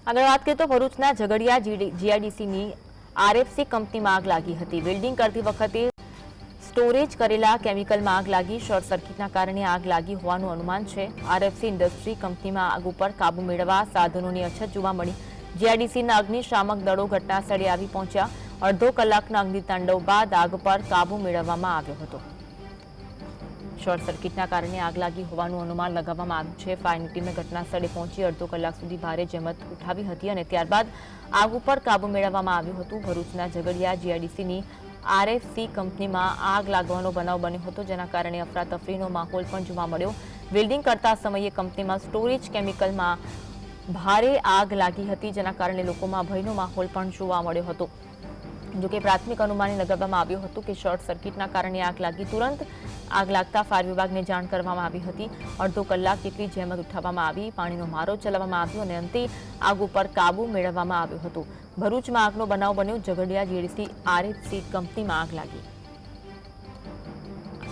આગળ વાત કરીએ તો ભરૂચના ઝઘડિયા જીઆઈડીસીની આરએફસી કંપનીમાં આગ લાગી હતી। વેલ્ડિંગ કરતી વખતે સ્ટોરેજ કરેલા કેમિકલમાં આગ લાગી। શોર્ટ સર્કિટના કારણે આગ લાગી હોવાનું અનુમાન છે। આરએફસી ઇન્ડસ્ટ્રી કંપનીમાં આગ ઉપર કાબુ મેળવવા સાધનોની અછત જોવા મળી। જીઆઈડીસીના અગ્નિશામક દળો ઘટનાસ્થળે આવી પહોંચ્યા। અડધો કલાકના અગ્નિતાંડવ બાદ આગ પર કાબુ મેળવવામાં આવ્યો હતો। શોર્ટ સર્કિટના કારણે આગ લાગી હોવાનું અનુમાન લગાવવામાં આવ્યું છે। ફાયરની ટીમે ઘટનાસ્થળે પહોંચી અડધો કલાક સુધી ભારે જહેમત ઉઠાવી હતી અને ત્યારબાદ આગ ઉપર કાબુ મેળવવામાં આવ્યું હતું। ભરૂચના ઝઘડિયા જીઆઈડીસીની આરએફસી કંપનીમાં આગ લાગવાનો બનાવ બન્યો હતો, જેના કારણે અફરાતફરીનો માહોલ પણ જોવા મળ્યો। વેલ્ડિંગ કરતા સમયે કંપનીમાં સ્ટોરેજ કેમિકલમાં ભારે આગ લાગી હતી, જેના કારણે લોકોમાં ભયનો માહોલ પણ જોવા મળ્યો હતો। જોકે પ્રાથમિક અનુમાન લગાવવામાં આવ્યું હતું કે શોર્ટ સર્કિટના કારણે આગ લાગી। તુરંત આગ લાગતા ફાયર વિભાગને જાણ કરવામાં આવી હતી। અડધો કલાક જેટલી જહેમત ઉઠાવવામાં આવી, પાણીનો મારો ચલાવવામાં આવ્યો અને અંતે આગ ઉપર કાબુ મેળવવામાં આવ્યો હતો। ભરૂચમાં આગનો બનાવ બન્યો। ઝઘડિયા જીઆઈડીસી આરએફસી કંપનીમાં આગ લાગી।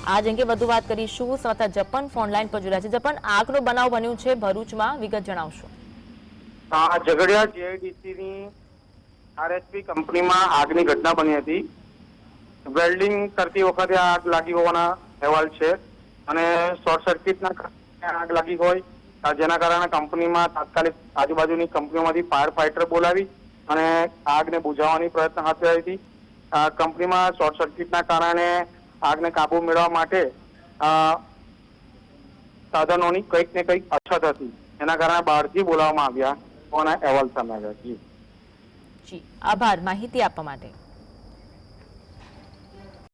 આ અંગે વધુ વાત કરીશું। સંવાદદાતા જપન ફોનલાઈન પર જોડાયા છે। જપન, આગનો બનાવ બન્યો છે ભરૂચમાં, વિગત જણાવશો। ઝઘડિયા જીઆઈડીસીની આરએસપી કંપનીમાં આગની ઘટના બની હતી। વેલ્ડિંગ કરતી વખતે આગ લાગી હોવાના અહેવાલ છે અને શોર્ટ સર્કિટના કારણે આગ લાગી હોય, જેના કારણે કંપનીમાં તાત્કાલિક આજુબાજુની કંપનીઓમાંથી ફાયર ફાઈટર બોલાવી અને આગને બુઝાવવાની પ્રયત્ન હાથ ધરી હતી। કંપનીમાં શોર્ટ સર્કિટના કારણે આગને કાબુ મેળવવા માટે સાધનોની કંઈક ને કંઈક અછત હતી, એના કારણે બહારથી બોલાવવામાં આવ્યા હોવાના અહેવાલ સામે આવ્યા છે। જી, આભાર માહિતી આપવા માટે।